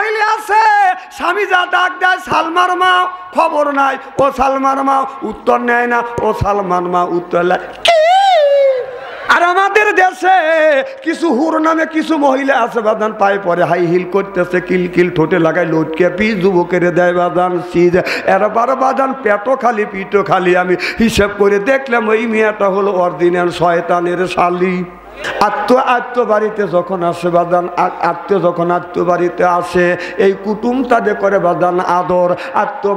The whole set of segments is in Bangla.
মহিলা আছে স্বামী যা ডাক দেয় সালমার মা খবর নাই, ও সালমার মা উত্তর নেয় না, ও সালমান মা উত্তর নেয়। আর আমাদের দেশে কিছু হুর নামে কিছু মহিলা আছে বাদান পায়ে পরে হাই হিল করতেছে, কিলকিল ঠোঁটে লাগায় লটকে পি যুবকের দেয় বাদান সিজ এরবার বাদান পেটো খালি পিঠো খালি। আমি হিসাব করে দেখলাম ওই মেয়েটা হলো অরিজিনাল শয়তানের শালি। আত্ম বাড়িতে যখন আসে বাদান, যখন আত্ম বাড়িতে আসে এই কুটুম তাদের করে বাদান আদর,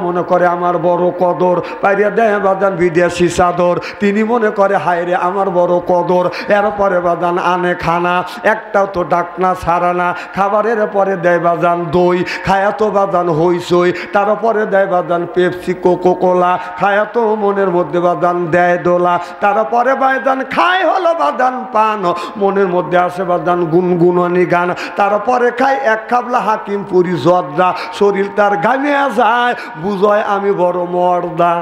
মনে করে আমার বড় কদর, বাইরে দেয় বাদান বিদেশি চাদর, তিনি মনে করে হায়রে আমার বড় কদর। এরপরে বাদান আনে খানা, একটাও তো ডাকনা ছাড়া না, খাবারের পরে দেয় বাদান দই, খায়া তো বাদান হইসই, তারপরে দেয় বাদান পেপসি কোকো কোলা, খায়া তো মনের মধ্যে বাদান দেয় দোলা, তারপরে বাদান খায় হলো বাদান পান, মনের মধ্যে আসে বাদান গুনগুনানি গান, তারপরে খাই এক খাবলা হাকিমপুরি জর্দা, শরীর তার ঘামিয়ে যায়, বুঝয় আমি বড় মর্দা।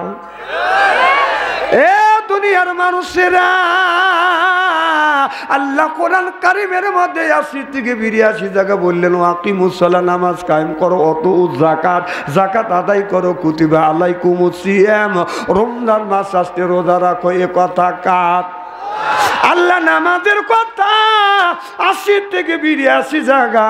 এ দুনিয়ার মানুষেরা আল্লাহ কোরআন কারিমের মধ্যে 80 থেকে 82 জায়গা বললেন আকিমুস সালাহ, নামাজ কায়েম করো, অতু যাকাত, যাকাত আদায় করো, কুতিবা আলাইকুমুস সিয়াম, রমজান মাস আসতে রোজা রাখো। এ কথা কার? আল্লাহ নামাজের কথা 80 থেকে 82 জায়গা,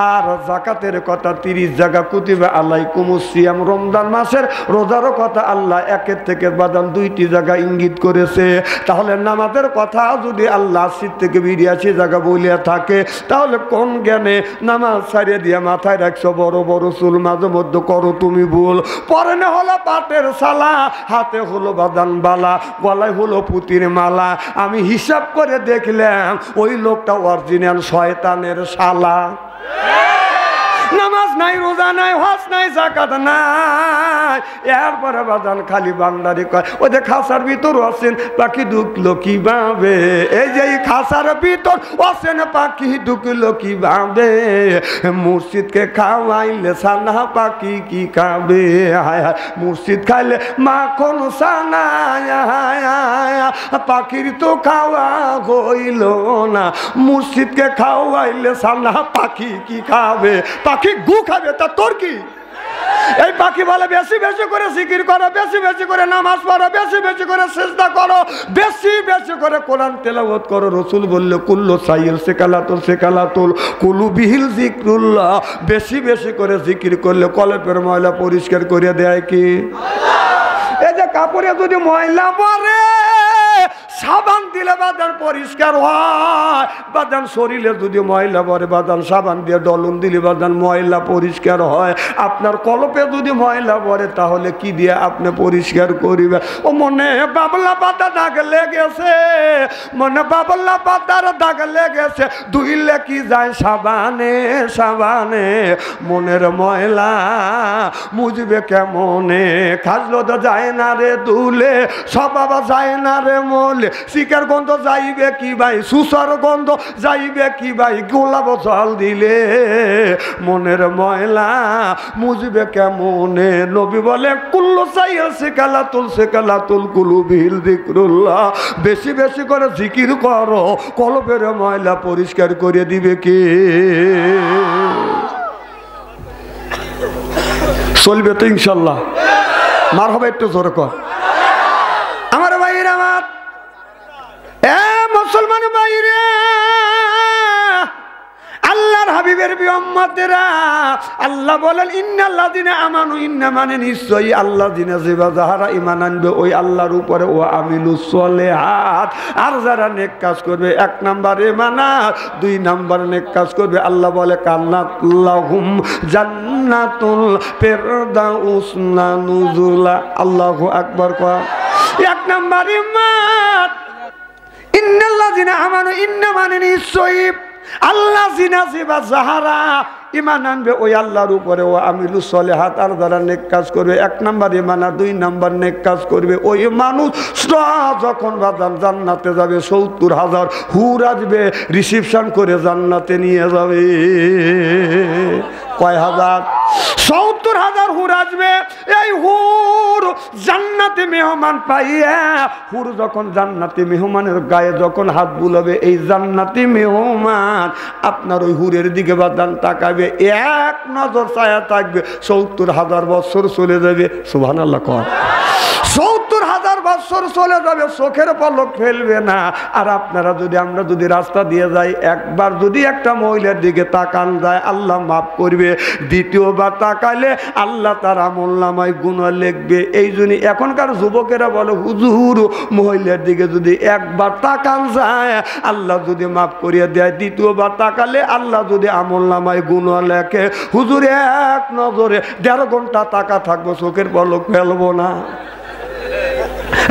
আর যাকাতের কথা 30 জায়গা, কুতিবা আলাইকুমুস সিয়াম, রমজান মাসের রোজারও কথা আল্লাহ 1 থেকে বাদান 2টি জায়গা ইঙ্গিত করেছে। তাহলে নামাজের কথা যদি আল্লাহ 80 থেকে 82 জায়গা বলিয়া থাকে, তাহলে কোন জ্ঞানে নামাজ ছাড়িয়ে দিয়ে মাথায় রাখছো বড় বড় চুল, মাঝে মধ্যে করো তুমি ভুল, পরনে হলো পাটের সালা, হাতে হলো বাদান বালা, গলায় হলো পুতির মালা। আমি হিসাব করে দেখলাম ওই লোকটা অরিজিনাল শয়তানের শালা। নামাজ নাই, রোজা নাই, হজ নাই, যাকাত নাই, এরপরে বাদান খালি বান্দারি কয় ওদের খাসার ভিতর আছেন পাখি ঢুকলো কিভাবে, এই যে খাসার ভিতর আছেন পাখি ঢুকলো কিভাবে, মুর্শিদকে খাওয়াইলে সানা পাখি কি খাবে, মুর্শিদ খাইলে মাখন সানা, পাখির তো খাওয়া হইল না, মুর্শিদকে খাওয়াইলে সানা পাখি কি খাবে, পাখি গু খাবে, তা তোর কি? এই পাখি বলে বেশি বেশি করে জিকির করো, বেশি বেশি করে নামাজ পড়ো, বেশি বেশি করে সিজদা করো, বেশি বেশি করে কোরআন তেলাওয়াত করো। রাসূল বললে কুল্লু সাইয়্যিল সেকালাতুল কুলু বিহিল যিকরুল্লাহ, বেশি বেশি করে জিকির করলে কলবের ময়লা পরিষ্কার করে দেয় কি আল্লাহ। এই যে কাপড়ে যদি ময়লা পড়ে সাবান দিলে বাদান পরিষ্কার হয়, বাদান শরীরে যদি ময়লা পড়ে বাদান সাবান দিয়ে ডলন দিলে বাদান ময়লা পরিষ্কার হয়। আপনার কলপে যদি ময়লা পড়ে তাহলে কি দিয়ে আপনি পরিষ্কার করিবে? ও মনে বাবলা পাতা দাগ লেগেছে, মনে বাবলা পাতার দাগ লেগেছে, ধুইলে কি যায় সাবানে সাবানে, মনের ময়লা মুজবে কেমনে, খাজলো তো যায় না রে দুলে, স্বভাব যায় না রে মলে, শিকার গন্ধ যাইবে কি ভাই, সুসার গন্ধ যাইবে কি ভাই, গোলাপ জল দিলে মনের ময়লা মুজবে কেমনে। নবী বলে কুল্লু সাইয়্যিল সেকালাতুল কুলু বিহিল যিকরুল্লাহ, বেশি বেশি করে জিকির করো, কলবের ময়লা পরিষ্কার করে দিবে কে? চলবে তো ইনশাল্লাহ? মার হবে একটু জোরে কর। আমার ভাইরা, আমার মুসলমান ভাইরা, আল্লাহর হাবিবের উম্মতেরা, আল্লাহ বলেন ইন্নাল্লাযিনা আমানু, ইন্না মানে নিশ্চয়ই আল্লাযিনা যারা ঈমান আনবে ওই আল্লাহর উপরে, ও আমিলুস সলিহাত, আর যারা নেক কাজ করবে, 1 নাম্বার ঈমানাত, 2 নাম্বার নেক কাজ করবে, আল্লাহ বলে কান্নাত লাহুম জান্নাতুল ফিরদাউস নুজুলা। আল্লাহু আকবার কর। 1 নাম্বার ঈমান ইন্নাল্লাযিনা আমানু, ইন্না মানে নিশ্চয়ই আল্লাযিনা যাহারা ঈমান আনবে ওই আল্লাহর উপরে, ও আমিলুস সলিহাত, আর যারা নেক কাজ করবে, 1 নাম্বার ঈমান আর 2 নাম্বার নেক কাজ করবে, ওই মানুষ যখন বাদান জান্নাতে যাবে 70,000 হুর আসবে রিসিপশন করে জান্নাতে নিয়ে যাবে। কয় হাজার? 70,000 হুর আসবে। এই হুর জান্নাতি মেহমান পাইয়া, হুর যখন জান্নাতি মেহমানের গায়ে যখন হাত বুলাবে, এই জান্নাতি মেহমান আপনার ওই হুরের দিকে বাদান তাকাবে, এক নজর ছায়া থাকবে। 70,000 বছর চলে যাবে। সুবহানাল্লাহ কর। 70,000 বছর চলে যাবে, চোখের পলক ফেলবে না। আর আপনারা যদি, আমরা যদি রাস্তা দিয়ে যাই, একবার যদি একটা মহিলার দিকে তাকান যায়, আল্লাহ মাফ করবে। দ্বিতীয়বার তাকালে আল্লাহ তার আমলনামায় গুনাহ লিখবে। এই জন্য এখনকার যুবকেরা বলে, হুজুর মহিলার দিকে যদি একবার তাকান যায়, আল্লাহ যদি মাফ করিয়ে দেয়, দ্বিতীয়বার তাকালে আল্লাহ যদি আমলনামায় গুনাহ লেখে। হুজুর এক নজরে 1.5 ঘন্টা তাকা থাকবো, চোখের পলক ফেলবো না।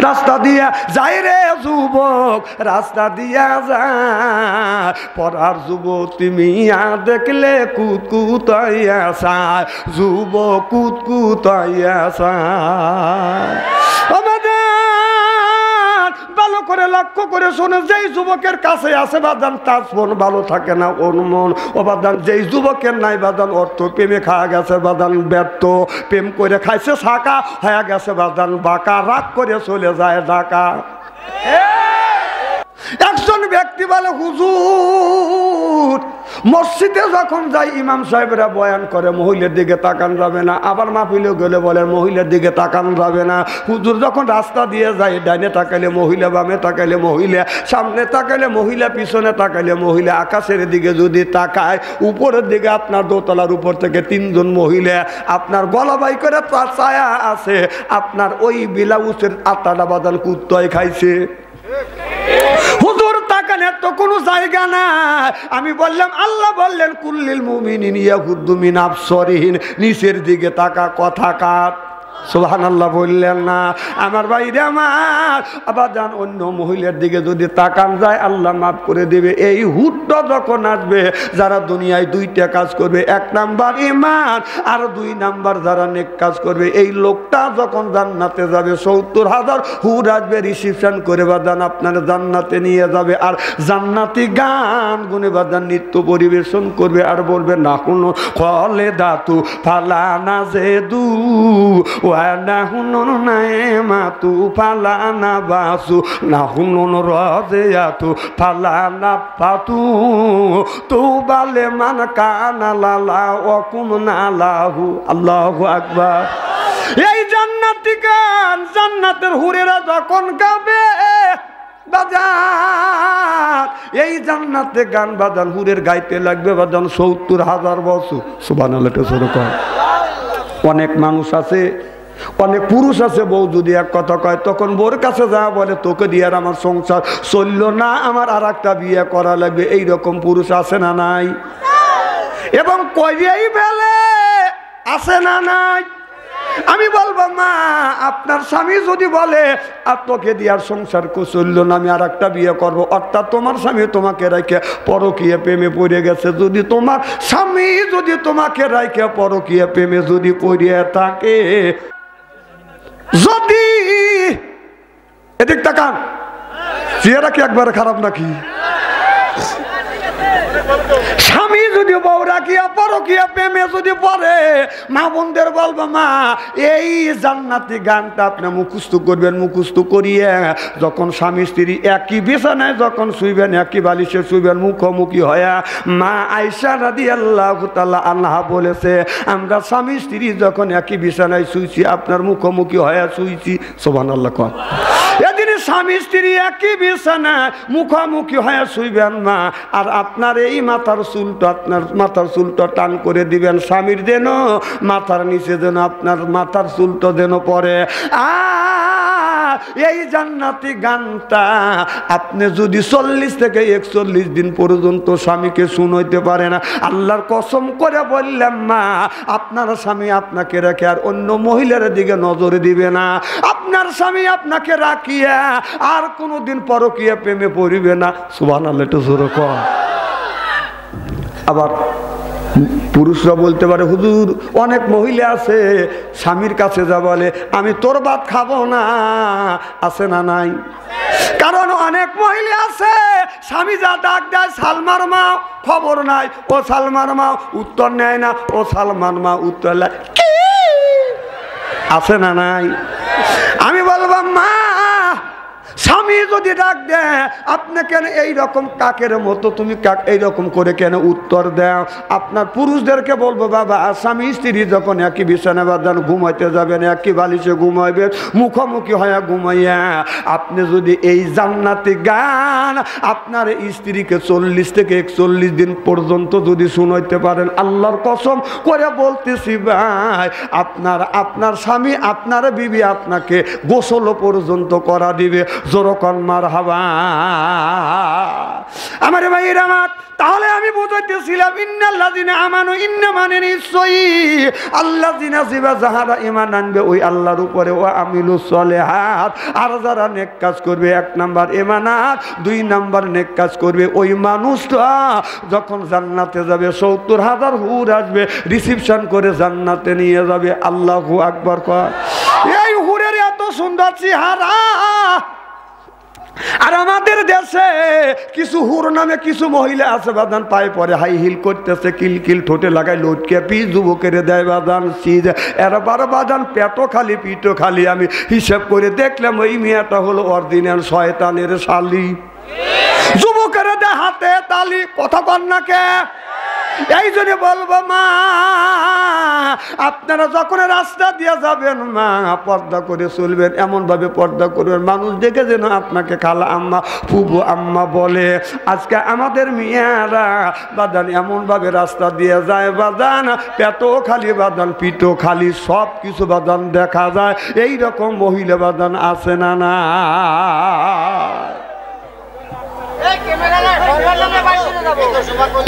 রাস্তা দিয়া যাই রে যুবক, রাস্তা দিয়া যায়, পরার যুবতী মিয়া দেখলে কুতকুতাইয়া চায়, যুবক কুতকুতাইয়া চায়। ভালো করে লক্ষ্য করে শোনে, যেই যুবকের কাছে আছে বাদান তার মন ভালো থাকে না, ওর মন ও বাদান। যেই যুবকের নাই বাদান, অর্থ প্রেমে খাওয়া গেছে বাদান ব্যর্থ, প্রেম করে খাইছে শাখা হয়ে গেছে বাদান বাঁকা, রাগ করে চলে যায় ঢাকা। একজন ব্যক্তি বলে, হুজুর মসজিদে যখন যাই ইমাম সাহেবরা বয়ান করে মহিলার দিকে তাকান যাবে না, আবার মাহফিলে গেলে বলে মহিলার দিকে তাকান যাবে না। হুজুর যখন রাস্তা দিয়ে যায়, ডাইনে তাকাইলে মহিলা, বামে তাকাইলে মহিলা, সামনে তাকাইলে মহিলা, পিছনে তাকাইলে মহিলা, আকাশের দিকে যদি তাকায়, উপরের দিকে আপনার দোতলার উপর থেকে 3 জন মহিলা, আপনার গলা বাই করে তার ছায়া আছে, আপনার ওই বিলাউসের আত্মাটা বাদান কুত্তায় খাইছে। হুজুর তাকানের তো কোনো জায়গা না। আমি বললাম, আল্লাহ বললেন কুল্লিল মুমিনিন ইয়াগুদ্দু মিন আবসারিহিম, নিচের দিকে তাকা, কথা কাট। সুবহানাল্লাহ বললেন না? আমার ভাইরে আমার, আবার যান অন্য মহিলার দিকে যদি তাকান যায়, আল্লাহ মাফ করে দেবে। এই হুটটা যখন আসবে, যারা দুনিয়ায় 2টা কাজ করবে, 1 নাম্বার ঈমান, আর 2 নাম্বার যারা নেক কাজ করবে, এই লোকটা যখন জান্নাতে যাবে, 70,000 হুর আসবে, রিসিপশন করে বাদান আপনার জান্নাতে নিয়ে যাবে। আর জান্নাতি গান গুনে বাদান নৃত্য পরিবেশন করবে, আর বলবে না কোনো খলে দাতু ফালানা জেদু ওয়ানা হুনুন নাইমাতু ফালানা বাসু না হুনুন রাজিয়াতু ফালানা ফাতু তুবালে মান কানা লালা ওয়া কুমনা লাহু। আল্লাহু আকবার। এই জান্নাতি গান জান্নাতের হুরেরা যখন গাবে বাজার, এই জান্নাতে গান বাজান হুরের গাইতে লাগবে বাজান 70,000 বছর। সুবহানাল্লাহ। অনেক মানুষ আছে, অনেক পুরুষ আছে, বউ যদি এক কথা কয়, তখন বউর কাছে যা বলে, তোকে দিয়ে আর আমার সংসার চলল না, আমার আর একটা বিয়ে করা লাগবে। এইরকম পুরুষ আছে না নাই? এবং কইয়েই ফেলে, আছে না নাই? আমি বলবো, মা আপনার স্বামী যদি বলে আপনাকে দিয়ে আর সংসার চলল না, আমি আর একটা বিয়ে করবো, অর্থাৎ তোমার স্বামী তোমাকে রেখে পরকীয়া প্রেমে পড়ে গেছে। যদি তোমার স্বামী যদি তোমাকে রেখে পরকীয়া প্রেমে যদি পড়ে থাকে, যদি এদিক তাকান, চেহারা কি একবারে খারাপ নাকি? স্বামী যদি বউ রাখিয়া পরকীয়া প্রেমে যদি পড়ে, মা বোনদের বলবো, মা এই জান্নাতি গানটা আপনি মুখস্থ করবেন। মুখস্থ করিয়ে যখন স্বামী স্ত্রী একই বিছানায় যখন শুইবেন, একই বালিশে শুইবেন, মুখোমুখি হয়া, মা আয়েশা রাদিয়াল্লাহু তাআলা আনহা বলেছে, আমরা স্বামী স্ত্রী যখন একই বিছানায় শুইছি, আপনার মুখোমুখি হয়া শুইছি। সুবহানাল্লাহ। এদিন স্বামী স্ত্রী একই বিছানায় মুখোমুখি হয়ে শুইবেন মা, আর আপনার এই মাথার চুলটা, আপনার মাথার চুলটা টান করে দিবেন, স্বামীর যেন মাথার নিচে যেন আপনার মাথার চুলটা যেন পড়ে। এই জান্নাতি গানটা আপনি যদি 40 থেকে 41 দিন পর্যন্ত স্বামীকে শুনাইতে পারে না, আল্লাহর কসম করে বললাম মা, আপনার স্বামী আপনাকে রেখে আর অন্য মহিলার দিকে নজর দিবে না। আপনার স্বামী আপনাকে রাখিয়া আর কোনোদিন পরকীয়া প্রেমে পড়িবে না। সুবহানাল্লাহ। একটু জোরে কর। আবার পুরুষরা বলতে পারে হুজুর অনেক মহিলা আছে স্বামীর কাছে যা বলে আমি তোর ভাত খাবো না, আছে না নাই? কারণ অনেক মহিলা আছে স্বামী যা ডাক দেয় সালমার মা খবর নাই, ও সালমার মা উত্তর নেয় না, ও সালমান মা উত্তর নেয়, কি আছে না নাই? আমি বলবো মা স্বামী যদি ডাক দেয় আপনি কেন এইরকম কাকের মতো তুমি কাক এইরকম করে কেন উত্তর দাও? আপনার পুরুষদেরকে বলবো বাবা স্বামী স্ত্রী যখন একই বিছানা বাঁধান ঘুমাইতে যাবেন একই বালিশে ঘুমাইবেন মুখোমুখি হয়ে ঘুমাইয়া আপনি যদি এই জান্নাতি গান আপনার স্ত্রীকে 40 থেকে 41 দিন পর্যন্ত যদি শুনাইতে পারেন আল্লাহর কসম করে বলতেছি ভাই আপনার স্বামী আপনার বিবি আপনাকে গোসল পর্যন্ত করা দিবে। জোরকন মারহাবা। আমার ভাইয়ের আমার তাহলে আমি বুঝাইতেছিলাম ইন্নাল্লাযিনা আমানু ইন্না মানে নিশ্চয়ই আল্লাযিনা যাহারা ঈমান আনবে ওই আল্লাহর উপরে ওয়া আমিলুস সলিহাত আর যারা নেক কাজ করবে 1 নাম্বার ঈমান আর 2 নাম্বার নেক কাজ করবে ওই মানুষটা যখন জান্নাতে যাবে 70,000 হুর আসবে রিসিপশন করে জান্নাতে নিয়ে যাবে। আল্লাহু আকবার কর। এই হুরের এত সুন্দর চেহারা আর আমাদের দেশে কিছু হুর নামে কিছু মহিলা আছে বাদান পায়ে পরে হাই হিল করতেছে কিলকিল ঠোঁটে লাগায় লটকে পিস যুবকের দেয় বাদান সিজ এরা বারো বাদান পেটও খালি পিঠও খালি। আমি হিসাব করে দেখলাম ওই মেয়েটা হলো অরিজিনাল শয়তানের শালি। যুবকের দেয় হাতে তালি কথা কন্যাকে। এই জন্য বলবো মা আপনারা যখন রাস্তা দিয়ে যাবেন মা পর্দা করে চলবেন, এমন ভাবে পর্দা করবেন মানুষ দেখে যেন আপনাকে খালা আম্মা ফুবু আম্মা বলে। আজকে আমাদের মেয়েরা বাদান এমন ভাবে রাস্তা দিয়ে যায় বাদান পেটও খালি বাদান পিঠও খালি সব কিছু বাদান দেখা যায়। এই রকম মহিলা বাদান আছে না না?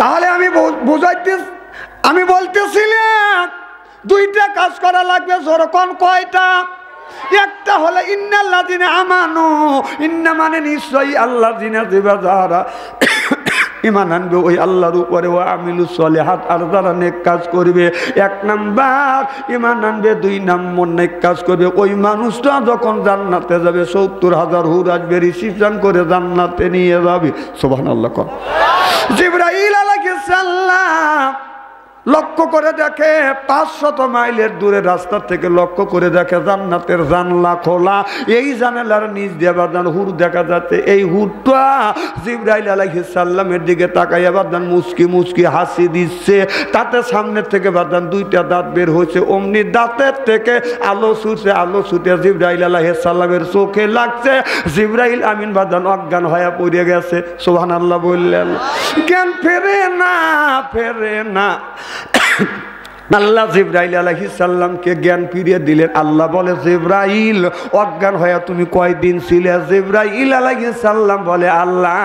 তাহলে আমি বলতেছিলাম 2টা কাজ করা লাগবে। যখন কয়টা? একটা হলো ইন্নাল্লাযিনা আমানু ইন্না মানে নিশ্চয়ই আল্লাযিনা যারা ঈমান আনবে ওই আল্লাহর উপরে ওয়া আমিলুস সলিহাত আর যারা নেক কাজ করবে 1 নাম্বার ঈমান আনবে 2 নাম্বার নেক কাজ করবে ওই মানুষটা যখন জান্নাতে যাবে 70,000 হুর আসবে রিসিপশন করে জান্নাতে নিয়ে যাবে। সুবহানাল্লাহ। জিবরাইল আলাইহিস সালাম লক্ষ্য করে দেখে 500 মাইলের দূরে রাস্তা থেকে লক্ষ্য করে দেখে জান্নাতের জানলা খোলা। এই জানালার নিচ দিয়ে বাদান হুর দেখা যাচ্ছে। এই হুরটা জিবরাইল আলাইহিস সালামের দিকে তাকাইয়া বাদান মুচকি মুচকি হাসি দিচ্ছে। তাতে সামনে থেকে বাদান 2টা দাঁত বের হয়েছে। অমনি দাঁতের থেকে আলো ছুটছে। আলো ছুটে জিবরাইল আলাইহিস সালামের চোখে লাগছে। জিবরাইল আমিন বাদান অজ্ঞান হয়ে পড়ে গেছে। সুবহানাল্লাহ বললেন। জ্ঞান ফেরে না। আল্লাহ জিবরাইল আলাইহিস সালামকে জ্ঞান ফিরিয়ে দিলেন। আল্লাহ বলে জিবরাইল অজ্ঞান হয়ে তুমি কয়দিন ছিলে? জিবরাইল আলাইহিস সালাম বলে আল্লাহ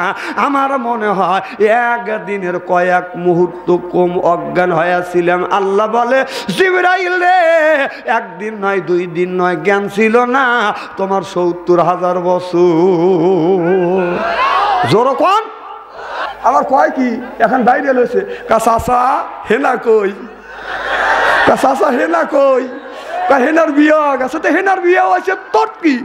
আমার মনে হয় 1 দিনের কয়েক মুহূর্ত কম অজ্ঞান হয়েছিলাম। আল্লাহ বলে জিবরাইল রে 1 দিন নয় 2 দিন নয় জ্ঞান ছিল না তোমার 70,000 বছর। জোরে কোন আমার কয় কি এখন বাইরে লইছে কাসাসা হেনা কই কাসাসা হেনা কই হেনার বিয়া গেছে তো হেনার বিয়া হয়েছে তোর কি?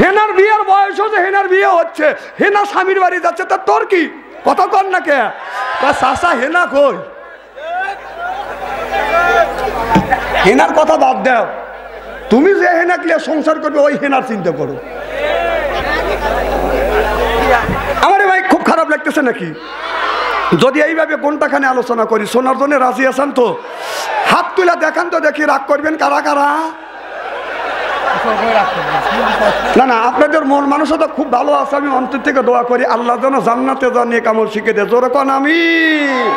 হেনার বিয়ার বয়স হচ্ছে হেনার বিয়ে হচ্ছে হেনা স্বামীর বাড়ি যাচ্ছে তা তোর কি? কথা কর না কে কাসাসা হেনা কই? হেনার কথা বাদ দাও, তুমি যে হেনা ক্লিয়ার সংসার করবে ওই হেনার চিন্তা করো। আমার ভাই খুব খারাপ লাগতেছে নাকি যদি এইভাবে ঘন্টাখানে আলোচনা করি? শোনার জন্য রাজি আছেন তো? হাত তুলে দেখান তো দেখি রাগ করবেন কারা কারা? না আপনাদের মন মানসিকতা খুব ভালো আছে। আমি অন্তর থেকে দোয়া করি আল্লাহ যেন জান্নাতে যা নেক আমল শিখে দেয়। জোরে কোন আমিন।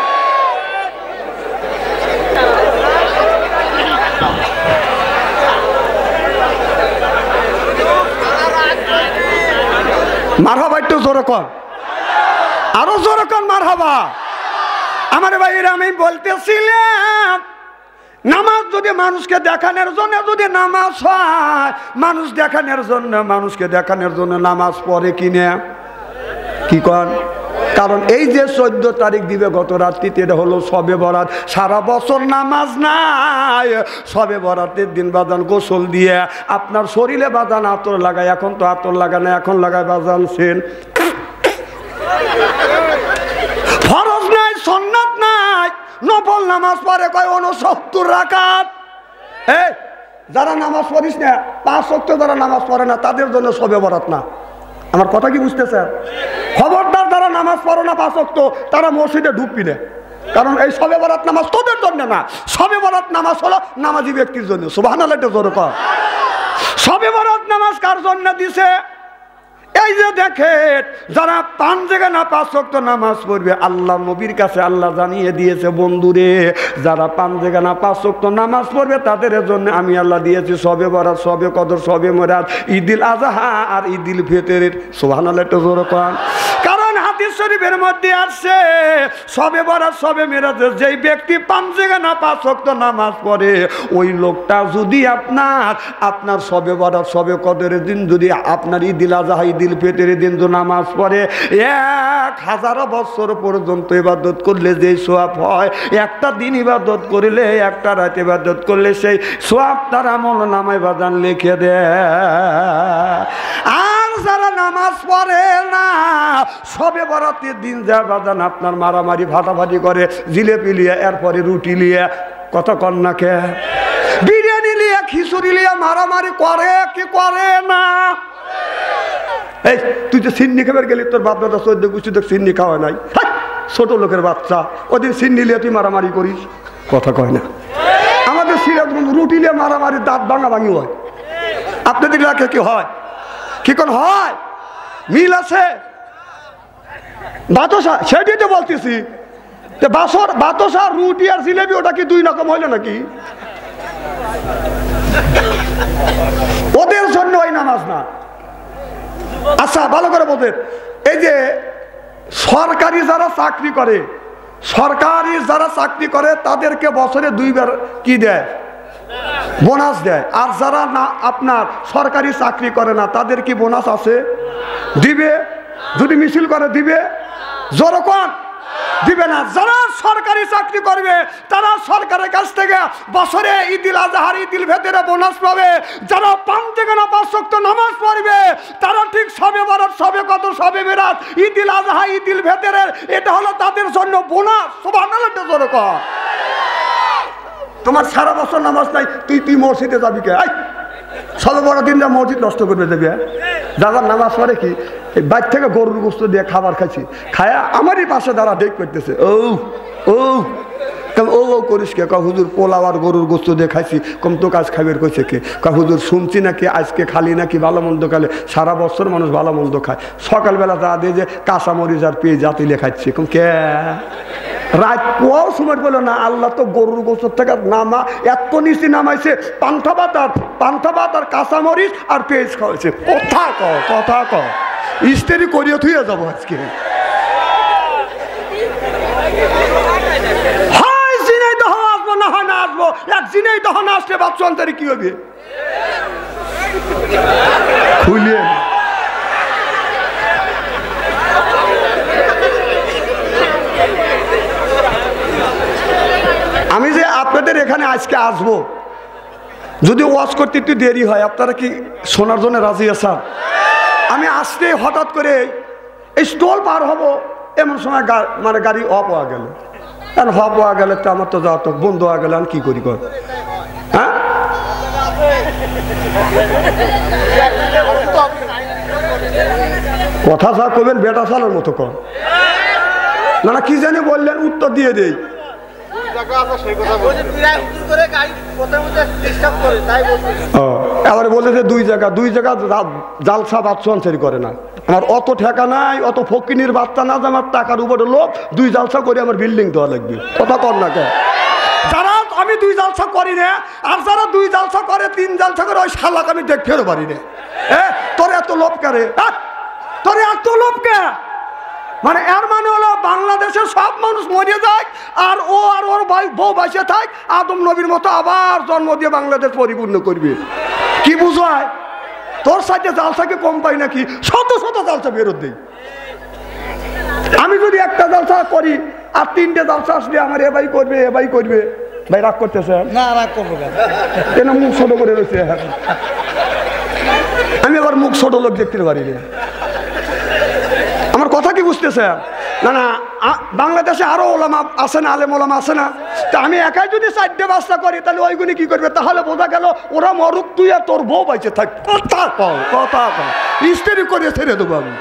মারহাবা একটু জোরে কর, আরো জোরে কর মারহাবা। আমার ভাইরা আমি বলতেছিলাম নামাজ যদি মানুষকে দেখানোর জন্য যদি নামাজ হয় মানুষ দেখানোর জন্য মানুষকে দেখানোর জন্য নামাজ পড়ে কিনে কি কন কারণ এই যে 14 তারিখ দিবে গত রাত্রিতে, এটা হলো শবে বরাত। সারা বছর নামাজ নাই, শবে বরাতের দিন বাজান গোসল দিয়ে আপনার শরীরে বাজান আতর লাগায়। এখন তো আতর লাগায় না, এখন লাগায় বাজান সেন। ফরজ নাই, সুন্নাত নাই, নফল নামাজ পড়ে কয় 69 রাকাত। এই যারা নামাজ পড়িস না, 5 ওয়াক্ত যারা নামাজ পড়ে না, তাদের জন্য শবে বরাত না। আমার কথা কি বুঝতেছেন? খবরদার যারা নামাজ পড়ো না 5 ওয়াক্ত, তারা মসজিদে ঢুকবি না। কারণ এই শবে বরাত নামাজ তোদের জন্য না, শবে বরাত নামাজ হলো নামাজি ব্যক্তির জন্য। সুবহানাল্লাহ জোরে কর। শবে বরাত নামাজ কার জন্য দিছে? এই যে দেখেন, যারা 5 জায়গা না 5 ওয়াক্ত নামাজ পড়বে, আল্লাহ নবীর কাছে আল্লাহ জানিয়ে দিয়েছে, বন্ধুরে যারা 5 জায়গা না 5 ওয়াক্ত নামাজ পড়বে তাদের জন্য আমি আল্লাহ দিয়েছি শবে বরাত, শবে কদর, শবে বরাত, ঈদুল আজহা আর ঈদুল ফিতরের। সুবহানাল্লাহ জোরে কর। কারণ হাদিস শরীফের মধ্যে আছে, শবে বরাত, শবে মেরাজ, যেই ব্যক্তি 5 জায়গা না 5 ওয়াক্ত নামাজ পড়ে, ওই লোকটা যদি আপনার শবে বরাত, শবে কদরের দিন যদি আপনার ঈদুল আজহা, ঈদুল ফিতরের দিন নামাজ পড়ে, 1000 বছর পর্যন্ত ইবাদত করলে যে সওয়াব হয়, একটা দিন ইবাদত করলে, একটা রাত ইবাদত করলে, সেই সওয়াব তার আমলনামায় বাজান লিখে দেয়। আর যারা নামাজ পড়ে না, শবে বরাতের দিন যা বাজান আপনার মারামারি ফাটাফাটি করে, জিলেপি লিয়ে, এরপরে রুটি লিয়ে, কথা কন না কে, বিরিয়ানি লিয়ে, খিচুড়ি লিয়ে মারামারি করে কি করে না? এই তুই তো সিন্নি খাবার গেলি, তোর বাপ দাদা 14 গোষ্ঠী তো সিন্নি খাওয়া নাই, ছোট লোকের বাচ্চা, ওদিন সিন্নি লিয়ে তুই মারামারি করিস, কথা কয় না। আমাদের সিরাজগঞ্জ রুটি লিয়ে মারামারি, দাঁত ভাঙা ভাঙি হয়। আপনাদের এলাকায় কি হয়? কি কোন হয়? মিল আছে? বাতাসা, সেটাই তো বলতেছি, বাতাসা, রুটি আর জিলেবি, ওটা কি 2 রকম হইলো নাকি? ওদের জন্য ওই নামাজ না। আচ্ছা ভালো করে বলতেন, এই যে সরকারি যারা চাকরি করে, তাদেরকে বছরে 2 বার কি দেয়? বোনাস দেয়। আর যারা না আপনার সরকারি চাকরি করে না, তাদের কি বোনাস আছে? দিবে। যদি মিছিল করে দিবে, জোরকন দিবে না। যারা সরকারি চাকরি করবে, তারা সরকারের কাছ থেকে বছরে ঈদুল আজহা, ঈদুল ফিতরে বোনাস পাবে। যারা 5 জায়গা না 5 ওয়াক্ত নামাজ পড়বে, তারা ঠিক শবে বরাত, শবে কদর, শবে মেরাজ, ঈদুল আজহা, ঈদুল ফিতরের, এটা হলো তাদের জন্য বোনাস। সুবহানাল্লাহ জোরে কর। তোমার সারা বছর নামাজ নাই, তুই মসজিদে যাবি কে? শবে বরাত দিন যা মসজিদ নষ্ট করবে দেবে। যাবার নামাজ পড়ে কি, বাইর থেকে গরুর গোস্ত দিয়ে খাবার খাইছি, খায়া আমারই পাশে দাঁড়া দেখ করতেছে, ও করিস কে? হুজুর পোলাও আর গরুর গোস্ত দিয়ে খাইছি। কম তো কাজ খাইবের কইছে কে? হুজুর শুনছি নাকি আজকে খালি নাকি ভালো মন্দ খালে, সারা বছর মানুষ ভালো মন্দ খায়, সকালবেলা যা দিয়ে যে কাঁচামরিচ আর পেঁয়াজ জাতিলে খাচ্ছি। কম কে? রাত পোয়াও সময় বলো না, আল্লাহ তো গরুর গোস্ত থেকে নামা এত নিচে নামাইছে, পান্থা ভাত আর কাঁচামরিচ আর পেঁয়াজ খাওয়াইছে। কথা ক ইস্তেরি করিয়ে থুয়ে যাবো আজকে। হয় জিনাই দহন আসবো, না হয় না আসবো। এক জিনাই দহন আসলে বাচ্চা অন্তরে কি হবে? খুলিয়ে আমি যে আপনাদের এখানে আজকে আসবো, যদি ওয়াজ করতে একটু দেরি হয়, আপনারা কি শোনার জন্য রাজি আছেন? আমি আসতে হঠাৎ করে এই স্টল পার হব, এমন সময় মানে গাড়ি পাওয়া গেল। কারণ পাওয়া গেলে তো আমার তো যাওয়া তো বন্ধ হয়ে গেলে আমি কি করি? হ্যাঁ, কথা যা করবেন বেটা চালার মতো কর না, কি জানি বললেন, উত্তর দিয়ে দেই। এবারে বলে যে 2 জায়গা জালসা বাচ্চা আনসারি করে না। আমার অত ঠেকা নাই, অত ফকিনির বাচ্চা না যে আমার টাকার উপরে লোভ 2 জালসা করে আমার বিল্ডিং দেওয়া লাগবে। কথা কর না কে? যারা আমি 2 জালসা করি না, আর যারা 2 জালসা করে, 3 জালসা করে, ওই শালাকে আমি দেখতেও পারি না। তোর এত লোভ কে? তোর এত লোভ কে? মানে এর মানে হলো বাংলাদেশের সব মানুষ মরে যায়, আর ওর বউ বাঁচে থাক, আদম নবীর মতো আবার জন্ম দিয়ে বাংলাদেশ পরিপূর্ণ করবে। কি বুঝায়? তোর সাথে জালসাকে কম পাই নাকি? শত জালসা বেরোত দেই। আমি যদি একটা জালসা করি আর 3টে জালসা আসলে আমার এ ভাই করবে ভাই রাগ করতেছে না, রাগ করবো কেন? মুখ ছোট করে রয়েছে। আমি আবার মুখ ছোট লোক দেখতে পারি না। আমার কথা কি বুঝতেছে? না না, বাংলাদেশে আরো ওলামা আছে না, আলেম ওলামা আছে না? তা আমি একাই যদি 4টে বাস্তা করি তাহলে ওইগুলি কি করবে? তাহলে বোঝা গেল ওরা মরুক, তুই আর তোর বউ বাইচে থাক। কথা কও স্ত্রী করে ছেড়ে দেবো আমি।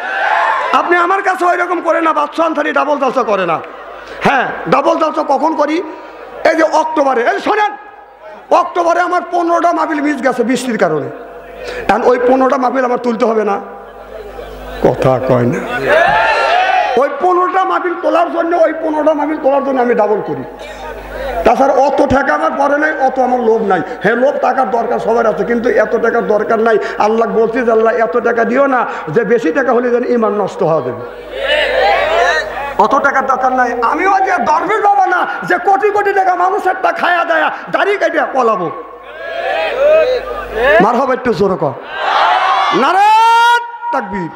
আপনি আমার কাছে ওই রকম করে না, বাদশা আনসারি ডাবল জালসা করে না। হ্যাঁ, ডাবল জালসা কখন করি? এই যে অক্টোবরে, এই শোনেন, অক্টোবরে আমার 15টা মাহফিল মিস গেছে বৃষ্টির কারণে। এখন ওই 15টা মাহফিল আমার তুলতে হবে না? কথা কয় না। ওই 15টা মাহফিল তোলার জন্য আমি ডাবল করি। তাছাড়া অত টাকা আমার পরে নাই, অত আমার লোভ নাই। হ্যাঁ, লোভ টাকার দরকার সবার আছে, কিন্তু এত টাকার দরকার নাই। আল্লাহ বলছি যে আল্লাহ এত টাকা দিও না যে বেশি টাকা হলে যেন ইমান নষ্ট হওয়া যাবে। অত টাকার দরকার নাই। আমিও যে দরবেশ বাবা না যে কোটি কোটি টাকা মানুষের টা খায়া দেয় দাড়ি কেটে পলাবো। মারহাবা, একটু জোরে কর নারে তাকবীর।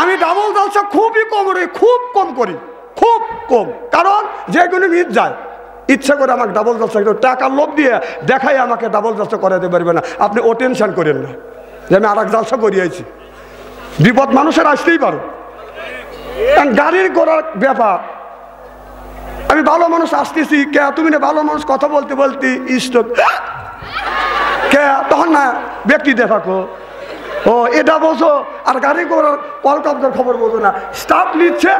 আমি ডাবল জালসা খুবই কম করি, খুব কম। কারণ যেগুলো মিট যায় ইচ্ছা করে আমাকে ডাবল জালসা টাকার লোভ দিয়ে দেখাই আমাকে ডাবল জালসা করাতে পারবে না। আপনি ও টেনশন করেন না যে আমি আর এক জালসা করিয়েছি। বিপদ মানুষের আসতেই পারো, গাড়ির ঘোড়ার ব্যাপার। আমি ভালো মানুষ আসতেছি, কে তুমি না ভালো মানুষ কথা বলতে স্ট্রোক কে, তখন না ব্যক্তি দেখাকো ও এটা বোঝো, আর গাড়ি ঘোড়ার কলকাতার খবর বোঝো না। স্টাফ নিচ্ছে,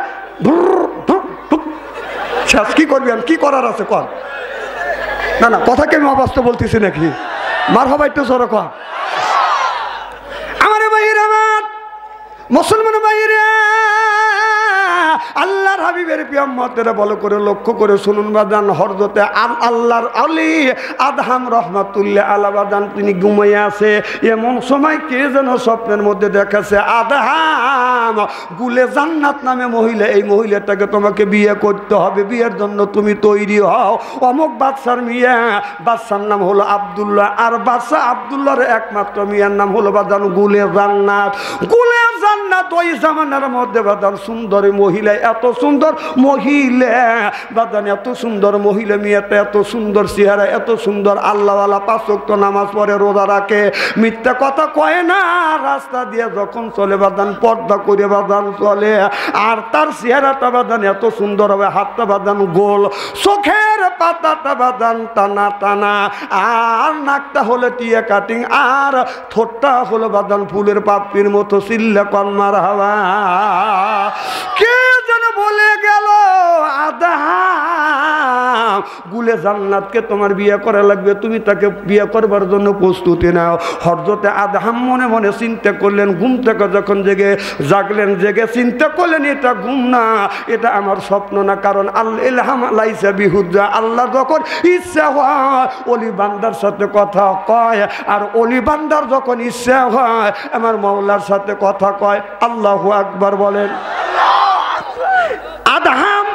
কি করবেন? কি করার আছে কর। না কথা কি আমি অবাস্তব বলতেছি নাকি? মারহাবা, একটু জোরে কর। আমার ভাইয়ের, আমার মুসলমান ভাইয়েরা, আল্লাহর হাবিবের পিয়াম্মতেরা ভালো করে লক্ষ্য করে শুনুন বাদান। হযরতে আল্লাহর আলী আদহাম রাহমাতুল্লাহ আলাইহি বাদান তিনি ঘুমিয়ে আছে। এমন সময় কে যেন স্বপ্নের মধ্যে দেখাছে, আদহাম গুলে জান্নাত নামে মহিলা, এই মহিলাটাকে তোমাকে বিয়ে করতে হবে, বিয়ের জন্য তুমি তৈরি হও। অমুক বাদশার মিয়া, বাদশার নাম হলো আব্দুল্লাহ, আর বাদশা আব্দুল্লাহর একমাত্র মিয়ার নাম হলো বাদান গুলে জান্নাত। গুলে জান্নাত ওই জামানার মধ্যে বাদান সুন্দরী মহিলা, এত সুন্দর মহিলা বাদান, এত সুন্দর মহিলা, মেয়েটা এত সুন্দর চেহারা, এত সুন্দর আল্লাহওয়ালা, 5 ওয়াক্ত নামাজ পড়ে, রোজা রাখে, মিথ্যা কথা কয় না। রাস্তা দিয়ে যখন চলে বাদান পর্দা করে বাদান চলে, আর তার চেহারাটা বাদান এত সুন্দর হবে, হাতটা বাদান গোল, চোখের পাতাটা বাদান টানা টানা, আর নাকটা হলো টিয়া কাটিং, আর ঠোঁটটা হলো বাদান ফুলের পাপড়ির মতো। চিল্লা কন্মার হাওয়া কে যেন বলে গেল, আদহাম গুলে জান্নাতকে তোমার বিয়ে করা লাগবে, তুমি তাকে বিয়ে করবার জন্য প্রস্তুতি নাও। হযরতে আদহাম মনে মনে চিন্তা করলেন, ঘুম থেকে যখন জাগলেন, জেগে চিন্তা করলেন এটা ঘুম না, এটা আমার স্বপ্ন না। কারণ আল্লাহ লাইসা বিহুজ্জা, আল্লাহ যখন ইচ্ছা হয় ওলি বান্দার সাথে কথা কয়, আর ওলি বান্দার যখন ইচ্ছা হয় আমার মাওলার সাথে কথা কয়। আল্লাহু আকবার বলেন। আদহাম,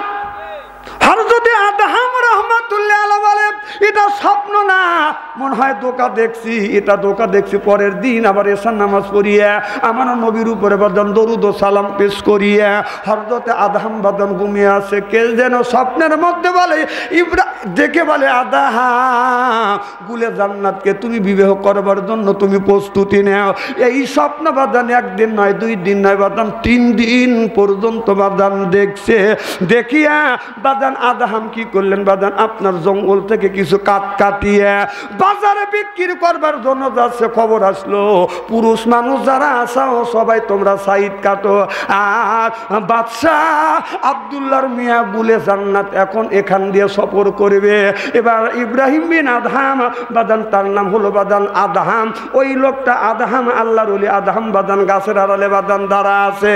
হযরতে আদহাম রাহমাতুল্লাহ আলাইহি বলেন এটা স্বপ্ন না, মনে হয় ধোঁকা দেখছি, এটা ধোঁকা দেখছি। পরের দিন আবার এশার নামাজ পড়িয়া আমার নবীর উপরে বাদান দরুদ ও সালাম পেশ করিয়া হযরতে আদহাম বাদান ঘুমিয়ে আছে। কে যেন স্বপ্নের মধ্যে বলে, দেখে বলে, আদহাম গুলে জান্নাতকে তুমি বিবাহ করবার জন্য তুমি প্রস্তুতি নাও। এই স্বপ্ন বাদান 1 দিন নয়, 2 দিন নয় বাদান 3 দিন পর্যন্ত বাদান দেখছে। দেখিয়া বাদান আদহাম কি করলেন বাদান, আপনার জঙ্গল থেকে কিছু কাঠ কাটিয়ে বাজারে বিক্রি করবার জন্য যাচ্ছে। খবর আসলো পুরুষ মানুষ যারা আসাও সবাই তোমরা সাইড কাটো, আর বাদশাহ আব্দুল্লাহর মিয়া গুলে জান্নাত এখন এখান দিয়ে সফর করবে। এবার ইব্রাহিম বিন আদহাম বাদান, তার নাম হলো বাদান আদহাম, ওই লোকটা আদহাম আল্লাহর ওলি আদহাম বাদান গাছের আড়ালে বাদান দাঁড়া আছে,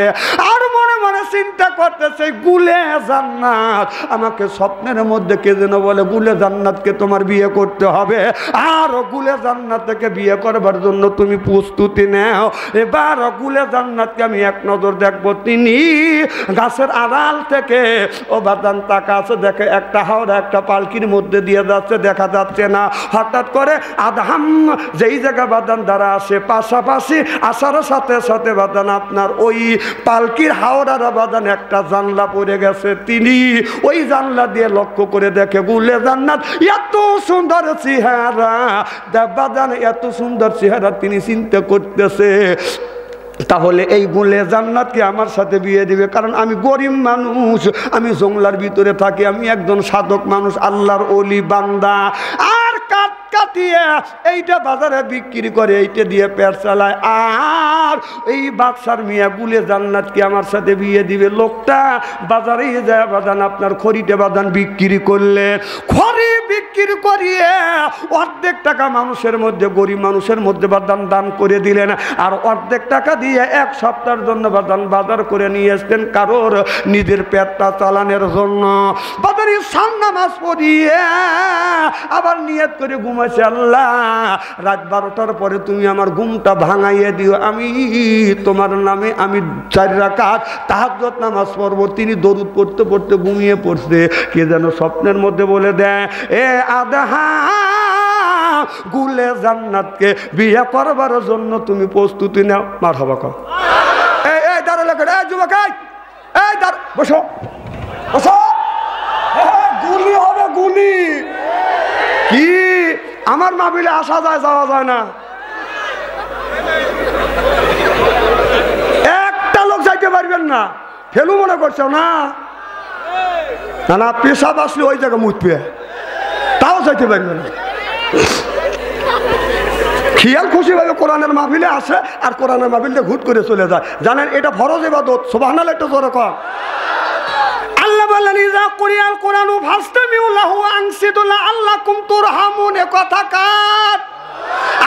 আর মনে মনে চিন্তা করতেছে গুলে জান্নাত। আমাকে স্বপ্নের মধ্যে কে যেন বলে গুলে জান্নাতকে তোমার বিয়ে করতে হবে, আর গুলে জান্নাতকে বিয়ে করবার জন্য তুমি প্রস্তুতি নাও। এবার গুলে জান্নাতকে আমি এক নজর দেখবো। তিনি গাছের আড়াল থেকে ও বাদান তাকা আছে, দেখে একটা হাওড়া একটা পালকির মধ্যে দিয়ে যাচ্ছে, দেখা যাচ্ছে না। হঠাৎ করে আদহাম যেই জায়গা বাদান দ্বারা আসে, পাশাপাশি আসার সাথে সাথে বাদান আপনার ওই পালকির হাওড়ারা বাদান একটা জানলা পড়ে গেছে, তিনি ওই জানলা দিয়ে লক্ষ্য করে দেখে গুলে জান্নাত, এত সুন্দর চেহারা বাদান, এত সুন্দর চেহারা। তিনি চিন্তা করতেছে তাহলে এই গুলে জান্নাতকে আমার সাথে বিয়ে দিবে, কারণ আমি গরিব মানুষ, আমি জঙ্গলার ভিতরে থাকি, আমি একজন সাধক মানুষ, আল্লাহর ওলি বান্দা, আর কাটিয়ে এইটা বাজারে বিক্রি করে এইটা দিয়ে পেট চালায়, আর এই বাদশার মিয়া গুলে জান্নাতকে আমার সাথে বিয়ে দিবে। লোকটা বাজারে যায় বাদান আপনার খড়িতে বাদান বিক্রি করলে, খড়ি বিক্রি করিয়ে অর্ধেক টাকা মানুষের মধ্যে, গরিব মানুষের মধ্যে বাদান দান করে দিলেন, আর অর্ধেক টাকা দিয়ে এক সপ্তাহের জন্য বাদান বাজার করে নিয়ে আসতেন কারোর নিজের পেটটা চালানোর জন্য। বাজারে সান নামাজ পড়িয়ে আবার নিয়ত করে ঘুমাইছে, আল্লাহ রাত 12টার পরে তুমি আমার ঘুমটা ভাঙাইয়ে দিও, আমি তোমার নামে আমি 4 রাকাত তাহাজ্জুদ নামাজ পড়বো। তিনি দরুদ পড়তে পড়তে ঘুমিয়ে পড়ছে, কে যেন স্বপ্নের মধ্যে বলে দেয়, এ আদহা গুলে জান্নাতকে বিয়ে করবার জন্য তুমি প্রস্তুতি নাও। মারহাবা কও। এই দাঁড়ালে এই যুবক, এই দাঁড়, বসো বসো, গুলি হবে গুলি। কি আমার মাহফিলে আসা যায় যাওয়া যায় না? একটা লোক যাইতে পারবেন না, ফেলু মনে করছো না? না পেশাব আসলে ওই জায়গায় মুতবে, তাও যাইতে পারবে না। খেয়াল খুশি ভাবে কোরআনের মাহফিলে আসে আর কোরআনের মাহফিলটা ঘুট করে চলে যায়। জানেন এটা ফরজ ইবাদত, সুবহানাল্লাহ একটু জোরে কর। আল্লাহ বললেন ইযা কুরিয়াল কুরআনু ফাসতামিউ লাহু আনসিতু লাআল্লাকুম তুরহামুন। কথা কার?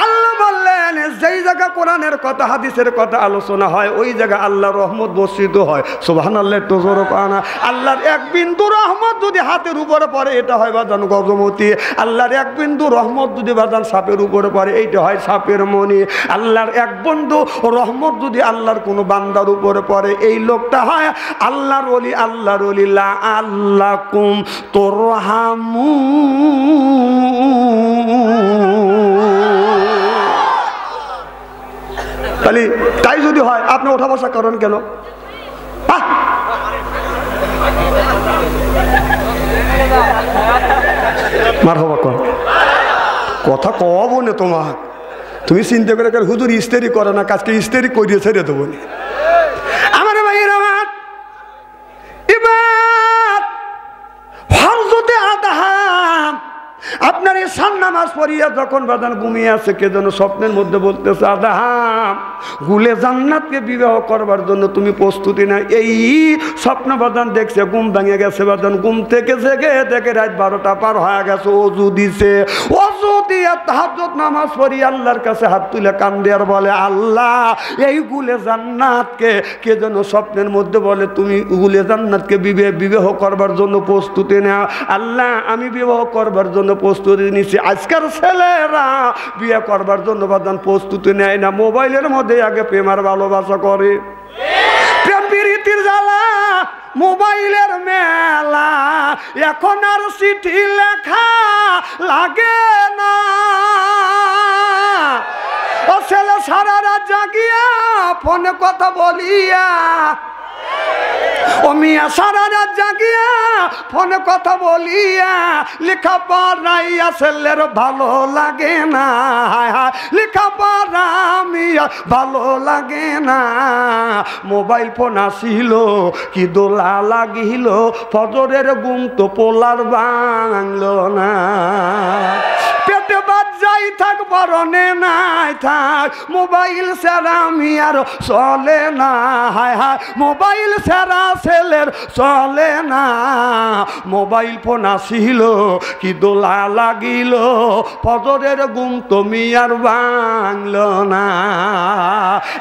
আল্লাহ বললেন যেই জায়গা কোরআনের কথা হাদিসের কথা আলোচনা হয় ওই জায়গা আল্লাহর রহমত বর্ষিত হয়। সুবহানাল্লাহ একটু জোরে কর না। আল্লাহর এক বিন্দু রহমত যদি হাতের উপরে পড়ে এটা হয় বাদান গজমতি। আল্লাহর এক বিন্দু রহমত যদি বাদান সাপের উপরে পড়ে এইটা হয় সাপের মণি। আল্লাহর এক বিন্দু রহমত যদি আল্লাহর কোনো বান্দার উপরে পড়ে এই লোকটা হয় আল্লাহর ওলি। আল্লাহর ওলি লা আল্লাকুম তাহলে তাই যদি হয় আপনি ওঠা বসা করেন কেন? মারহাবা কর, কথা কব না তোমার, তুমি চিন্তা করে হুজুর ইস্তেরি করে না, কাজকে ইস্তেরি করিয়ে ছেড়ে দেবো না। আমার ভাইয়ের আমার এবার ফরজতে আদাহাম আপনার এই সান নামাজ পড়িয়া যখন বাদান ঘুমিয়ে আছে কে যেন স্বপ্নের মধ্যে বলতেছে আদাহাম গুলে জান্নাতকে বিবাহ করবার জন্য তুমি প্রস্তুতি না। এই স্বপ্ন বাদান দেখছে, ঘুম ভেঙে গেছে বাদান, ঘুম থেকে জেগে দেখে রাত 12টা পার হয়ে গেছে। অজু দিছে, অজু দিয়ে তাহাজ্জুদ নামাজ পড়ি আল্লাহর কাছে হাত তুলে কান্দে আর বলে আল্লাহ এই গুলে জান্নাতকে কে যেন স্বপ্নের মধ্যে বলে তুমি গুলে জান্নাতকে বিবাহ করবার জন্য প্রস্তুতি নাও। আল্লাহ আমি বিবাহ করবার জন্য প্রস্তুতি নিচ্ছি। আজকের ছেলেরা বিয়ে করবার জন্য বাদান প্রস্তুতি নেয় না, মোবাইলের মধ্যে আগে প্রেমার ভালোবাসা করে, প্রেম প্রীতির জ্বালা, মোবাইলের মেলা, এখন আর চিঠি লেখা লাগে না। ও ছেলে সারা রাত জাগিয়া ফোনে কথা বলিয়া, ও মিয়া সারা রাত জাগিয়া ফোনে কথা বলিয়া লেখা পড়াইয়া ছেলের ভালো লাগে না, লেখা পড়া মিয়া ভালো লাগে না। মোবাইল ফোন আসিল কি দোলা লাগিল, ফজরের ঘুম তো পোলার ভাঙলো না। পেটে বাদ যাই থাক বরণে নাই থাক, মোবাইল ছাড়া আমি আর চলে না, হায় হায় মোবাইল ছাড়া ছেলের চলে না। মোবাইল ফোন আসিল কি দোলা লাগিল, ফজরের ঘুম তুমি আর ভাঙল না।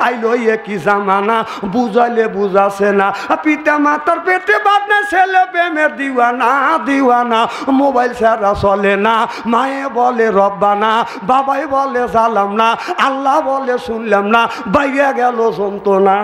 আইলো কি জামানা বুঝাইলে বুঝাছে না, পিতা মাতার পেটে বাদ না, ছেলে প্রেমের দিওয়ানা দিওয়ানা। মোবাইল ছাড়া চলে না, মায়ে বলে রব্বানা, বাবাই বলে জালাম না, আল্লাহ বলে শুনলাম না, বাইরে গেল যন্ত্রণা।